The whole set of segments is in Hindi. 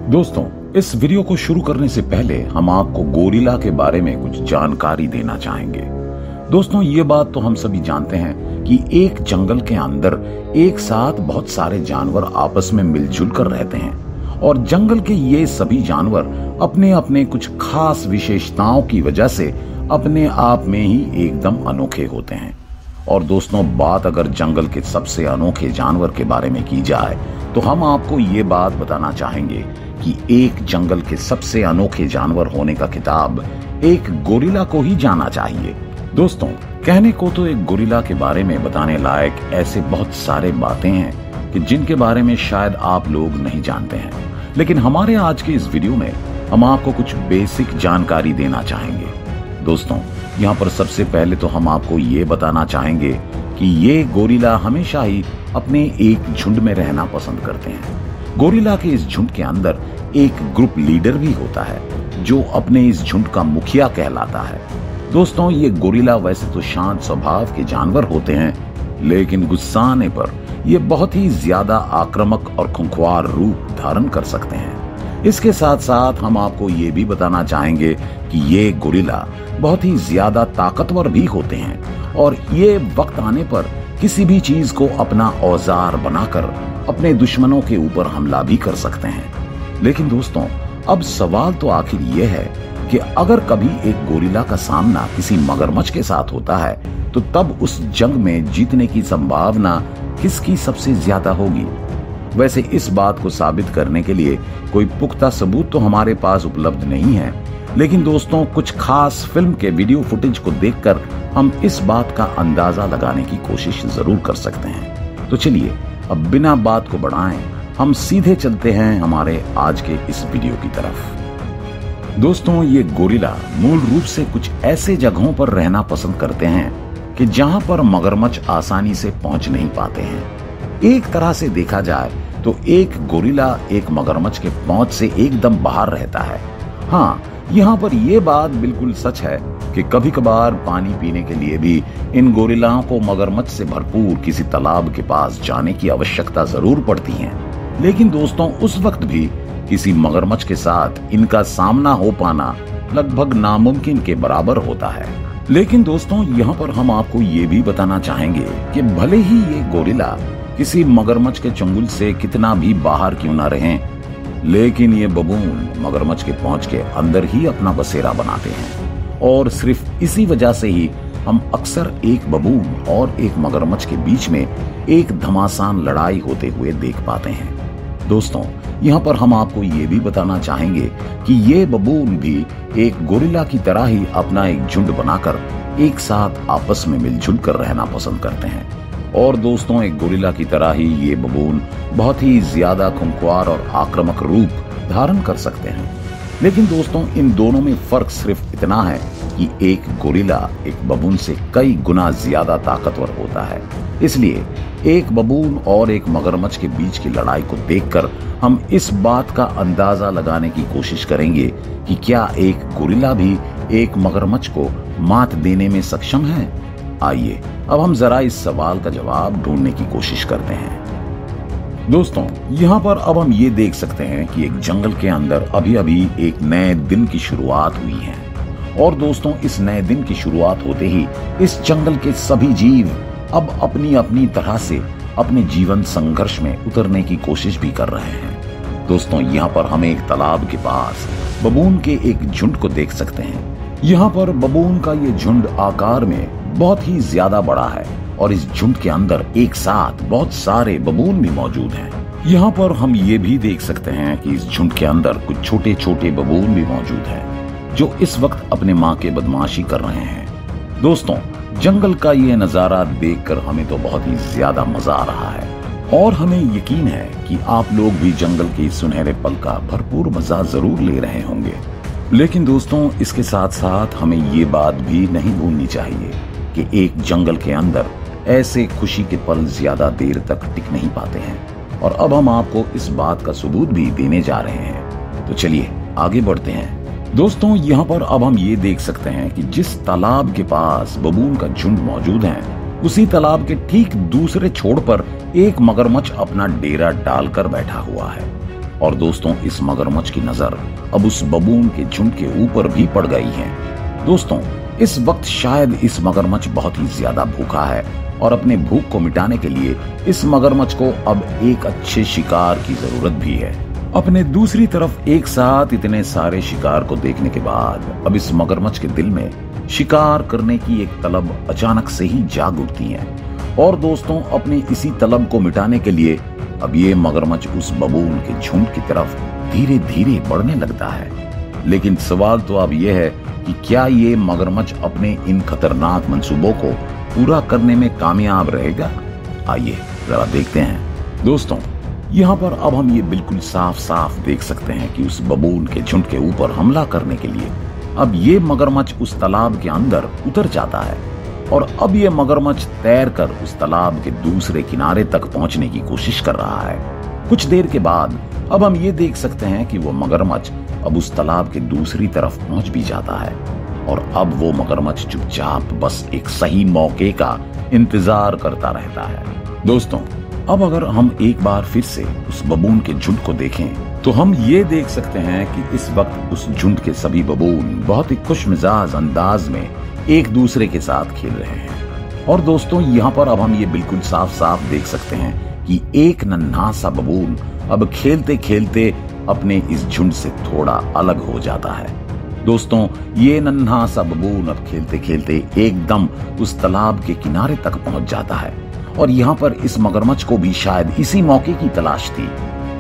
दोस्तों, इस वीडियो को शुरू करने से पहले हम आपको गोरिल्ला के बारे में कुछ जानकारी देना चाहेंगे। दोस्तों, ये बात तो हम सभी जानते हैं कि एक जंगल के अंदर एक साथ बहुत सारे जानवर आपस में मिलजुल कर रहते हैं और जंगल के ये सभी जानवर अपने अपने कुछ खास विशेषताओं की वजह से अपने आप में ही एकदम अनोखे होते हैं। और दोस्तों, बात अगर जंगल के सबसे अनोखे जानवर के बारे में की जाए तो हम आपको ये बात बताना चाहेंगे कि एक जंगल के सबसे अनोखे जानवर होने का खिताब एक गोरिल्ला को ही जाना चाहिए। दोस्तों, कहने को तो एक गोरिल्ला के बारे में बताने लायक ऐसे बहुत सारे बातें हैं कि जिनके बारे में शायद आप लोग नहीं जानते हैं, लेकिन हमारे आज के इस वीडियो में हम आपको कुछ बेसिक जानकारी देना चाहेंगे। दोस्तों, यहाँ पर सबसे पहले तो हम आपको ये बताना चाहेंगे कि ये गोरिल्ला हमेशा ही अपने एक झुंड में रहना पसंद करते हैं। गोरिल्ला के इस झुंड के अंदर एक ग्रुप लीडर भी होता है जो अपने इस झुंड का मुखिया कहलाता है। दोस्तों, ये गोरिल्ला वैसे तो शांत स्वभाव के जानवर होते हैं, लेकिन गुस्सा आने पर ये बहुत ही ज्यादा आक्रामक और खुंखार रूप धारण कर सकते हैं। इसके साथ साथ हम आपको ये भी बताना चाहेंगे कि ये गोरिल्ला बहुत ही ज्यादा ताकतवर भी होते हैं और ये वक्त आने पर किसी भी चीज को अपना औजार बनाकर अपने दुश्मनों के ऊपर हमला भी कर सकते हैं। लेकिन दोस्तों, अब सवाल तो आखिर ये है कि अगर कभी एक गोरिल्ला का सामना किसी मगरमच्छ के साथ होता है तो तब उस जंग में जीतने की संभावना किसकी सबसे ज्यादा होगी? वैसे इस बात को साबित करने के लिए कोई पुख्ता सबूत तो हमारे पास उपलब्ध नहीं है, लेकिन दोस्तों, कुछ खास फिल्म के वीडियो फुटेज को देखकर हम इस बात का अंदाजा लगाने की कोशिश जरूर कर सकते हैं। तो चलिए, अब बिना बात को बढ़ाएं, हम सीधे चलते हैं हमारे आज के इस वीडियो की तरफ। दोस्तों, ये गोरिल्ला मूल रूप से कुछ ऐसे जगहों पर रहना पसंद करते हैं कि जहां पर मगरमच्छ आसानी से पहुंच नहीं पाते हैं। एक तरह से देखा जाए तो एक गोरिल्ला एक मगरमच्छ के पहुंच से एकदम बाहर रहता है। हाँ, यहाँ पर यह बात बिल्कुल सच है कि कभी कभार पानी पीने के लिए भी इन गोरिल्लाओं को मगरमच्छ से भरपूर किसी तालाब के पास जाने की आवश्यकता जरूर पड़ती है। लेकिन दोस्तों, उस वक्त भी किसी मगरमच्छ के साथ इनका सामना हो पाना लगभग नामुमकिन के बराबर होता है। लेकिन दोस्तों, यहाँ पर हम आपको ये भी बताना चाहेंगे कि भले ही ये गोरिल्ला किसी मगरमच्छ के चंगुल से कितना भी बाहर क्यों ना रहें, लेकिन ये बबून मगरमच्छ के पहुंच के अंदर ही अपना बसेरा बनाते हैं और सिर्फ इसी वजह से ही हम अक्सर एक बबून और एक मगरमच्छ के बीच में एक घमासान लड़ाई होते हुए देख पाते हैं। दोस्तों, यहाँ पर हम आपको ये भी बताना चाहेंगे कि ये बबून भी एक गोरिल्ला की तरह ही अपना एक झुंड बनाकर एक साथ आपस में मिलजुल कर रहना पसंद करते हैं। और दोस्तों, एक गोरिल्ला की तरह ही ये बबून बहुत ही ज्यादा खुंखार और आक्रामक रूप धारण कर सकते हैं। लेकिन दोस्तों, इन दोनों में फर्क सिर्फ इतना है कि एक गोरिल्ला एक बबून से कई गुना ज्यादा ताकतवर होता है। इसलिए एक बबून और एक मगरमच्छ के बीच की लड़ाई को देखकर हम इस बात का अंदाजा लगाने की कोशिश करेंगे कि क्या एक गोरिल्ला भी एक मगरमच्छ को मात देने में सक्षम है। आइए अब हम जरा इस सवाल का जवाब ढूंढने की कोशिश करते हैं। दोस्तों, यहाँ पर अब हम ये देख सकते हैं कि एक जंगल के अंदर अभी अभी एक नए दिन की शुरुआत हुई है और दोस्तों, इस नए दिन की शुरुआत होते ही इस जंगल के सभी जीव अब अपनी अपनी तरह से अपने जीवन संघर्ष में उतरने की कोशिश भी कर रहे हैं। दोस्तों, यहाँ पर हम एक तालाब के पास बबून के एक झुंड को देख सकते हैं। यहाँ पर बबून का ये झुंड आकार में बहुत ही ज्यादा बड़ा है और इस झुंड के अंदर एक साथ बहुत सारे बबून भी मौजूद हैं। यहाँ पर हम ये भी देख सकते हैं कि इस झुंड के अंदर कुछ छोटे छोटे बबून भी मौजूद हैं जो इस वक्त अपने माँ के बदमाशी कर रहे हैं। दोस्तों, जंगल का ये नजारा देखकर हमें तो बहुत ही ज्यादा मजा आ रहा है और हमें यकीन है कि आप लोग भी जंगल के सुनहरे पल का भरपूर मजा जरूर ले रहे होंगे। लेकिन दोस्तों, इसके साथ साथ हमें ये बात भी नहीं भूलनी चाहिए कि एक जंगल के अंदर ऐसे खुशी के पल ज्यादा देर तक टिक नहीं पाते हैं और अब हम आपको इस बात का सबूत भी देने जा रहे हैं। तो चलिए आगे बढ़ते हैं। दोस्तों, यहाँ पर अब हम ये देख सकते हैं कि जिस तालाब के पास बबून का झुंड मौजूद है, उसी तालाब के ठीक दूसरे छोर पर एक मगरमच्छ अपना डेरा डालकर बैठा हुआ है। और दोस्तों इस मगरमच्छ की नजर अब उस बबून के झुंड के ऊपर भी पड़ गई है। दोस्तों इस वक्त शायद इस मगरमच्छ बहुत ही ज्यादा भूखा है और अपने भूख को मिटाने के लिए इस मगरमच्छ को अब एक अच्छे शिकार की जरूरत भी है। अपने दूसरी तरफ एक साथ इतने सारे शिकार को देखने के बाद अब इस मगरमच्छ के दिल में शिकार करने की एक तलब अचानक से ही जाग उठती है और दोस्तों अपनी इसी तलब को मिटाने के लिए अब ये मगरमच्छ उस बबून के झुंड की तरफ धीरे धीरे बढ़ने लगता है। लेकिन सवाल तो अब यह है कि क्या ये मगरमच्छ अपने इन खतरनाक मंसूबों को पूरा करने में कामयाब रहेगा? आइए जरा देखते हैं। दोस्तों यहाँ पर अब हम ये बिल्कुल साफ साफ देख सकते हैं कि उस बबून के झुंड के ऊपर हमला करने के लिए अब ये मगरमच्छ उस तालाब के अंदर उतर जाता है और अब ये मगरमच्छ तैरकर उस तालाब के दूसरे किनारे तक पहुंचने की कोशिश कर रहा है। कुछ देर के बाद अब हम ये देख सकते हैं कि वो मगरमच्छ अब उस तालाब के दूसरी तरफ पहुंच भी जाता है और अब वो मगरमच्छ चुपचाप बस एक सही मौके का इंतजार करता रहता है। दोस्तों अब अगर हम एक बार फिर से उस बबून के झुंड को देखें तो हम ये देख सकते हैं कि इस वक्त उस झुंड के सभी बबून बहुत ही खुशमिजाज अंदाज में एक दूसरे के साथ खेल रहे हैं। और दोस्तों यहाँ पर अब हम ये बिल्कुल साफ साफ देख सकते हैं कि एक नन्हा सा बबून अब खेलते खेलते अपने इस झुंड से थोड़ा अलग हो जाता है। दोस्तों ये नन्हा सा बबून अब खेलते खेलते एकदम उस तालाब के किनारे तक पहुंच जाता है और यहाँ पर इस मगरमच्छ को भी शायद इसी मौके की तलाश थी,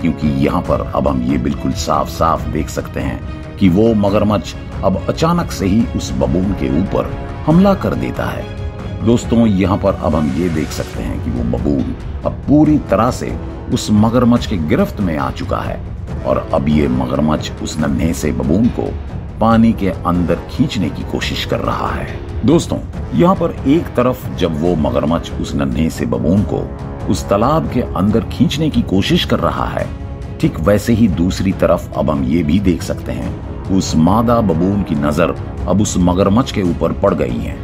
क्योंकि यहाँ पर अब हम ये बिल्कुल साफ साफ देख सकते हैं कि वो मगरमच्छ अब अचानक से ही उस बबून के ऊपर हमला कर देता है। दोस्तों यहाँ पर अब हम ये देख सकते हैं कि वो बबून अब पूरी तरह से उस मगरमच्छ के गिरफ्त में आ चुका है और अब ये मगरमच्छ उस नन्हे से बबून को पानी के अंदर खींचने की कोशिश कर रहा है। दोस्तों यहाँ पर एक तरफ जब वो मगरमच्छ उस नन्हे से बबून को उस तालाब के अंदर खींचने की कोशिश कर रहा है, ठीक वैसे ही दूसरी तरफ अब हम ये भी देख सकते हैं उस मादा बबून की नजर अब उस मगरमच्छ के ऊपर पड़ गई है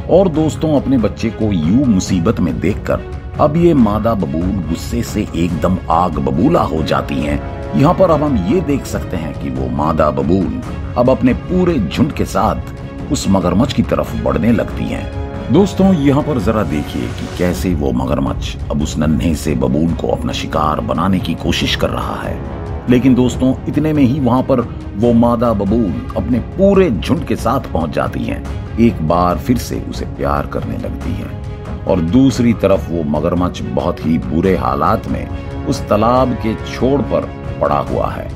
और दोस्तों अपने बच्चे को यूं मुसीबत में देखकर अब ये मादा बबून गुस्से से एकदम आग बबूला हो जाती हैं। यहाँ पर अब हम ये देख सकते हैं कि वो मादा बबून अब अपने पूरे झुंड के साथ उस मगरमच्छ की तरफ बढ़ने लगती हैं। दोस्तों यहाँ पर जरा देखिए कि कैसे वो मगरमच्छ अब उस नन्हे से बबून को अपना शिकार बनाने की कोशिश कर रहा है। लेकिन दोस्तों इतने में ही वहां पर वो मादा बबून अपने पूरे झुंड के साथ पहुंच जाती है, एक बार फिर से उसे प्यार करने लगती है और दूसरी तरफ वो मगरमच्छ बहुत ही बुरे हालात में उस तालाब के छोर पर पड़ा हुआ है।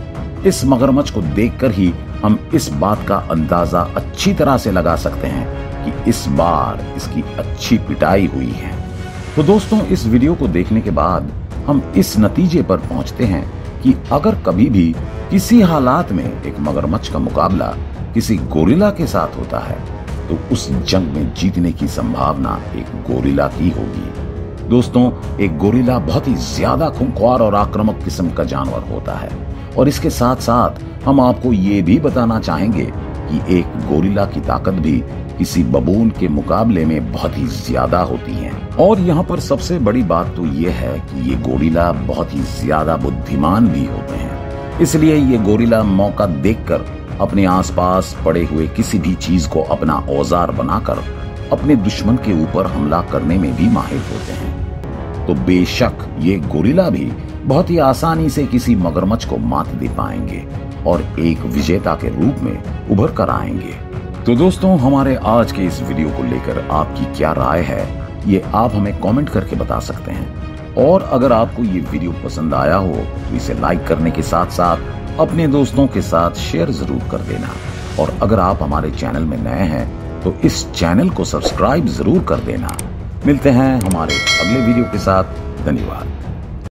इस मगरमच्छ को देखकर ही हम इस बात का अंदाजा अच्छी तरह से लगा सकते हैं कि इस बार इसकी अच्छी पिटाई हुई है। तो दोस्तों इस वीडियो को देखने के बाद हम इस नतीजे पर पहुंचते हैं कि अगर कभी भी किसी हालात में एक मगरमच्छ का मुकाबला किसी गोरिल्ला के साथ होता है तो उस जंग में जीतने की संभावना एक गोरिल्ला की होगी। दोस्तों एक गोरिल्ला बहुत ही ज्यादा खूंखार और आक्रामक किस्म का जानवर होता है और इसके साथ साथ हम आपको ये भी बताना चाहेंगे कि एक गोरिल्ला की ताकत भी किसी बबून के मुकाबले में बहुत ही ज्यादा होती है। और यहाँ पर सबसे बड़ी बात तो ये है कि ये गोरिल्ला बहुत ही ज्यादा बुद्धिमान भी होते हैं, इसलिए ये गोरिल्ला मौका देखकर अपने आसपास पड़े हुए किसी भी चीज को अपना औजार बनाकर अपने दुश्मन के ऊपर हमला करने में भी माहिर होते हैं। तो बेशक ये गोरिल्ला भी बहुत ही आसानी से किसी मगरमच्छ को मात दे पाएंगे और एक विजेता के रूप में उभर कर आएंगे। तो दोस्तों हमारे आज के इस वीडियो को लेकर आपकी क्या राय है ये आप हमें कमेंट करके बता सकते हैं और अगर आपको ये वीडियो पसंद आया हो तो इसे लाइक करने के साथ साथ अपने दोस्तों के साथ शेयर जरूर कर देना और अगर आप हमारे चैनल में नए हैं तो इस चैनल को सब्सक्राइब जरूर कर देना। मिलते हैं हमारे अगले वीडियो के साथ। धन्यवाद।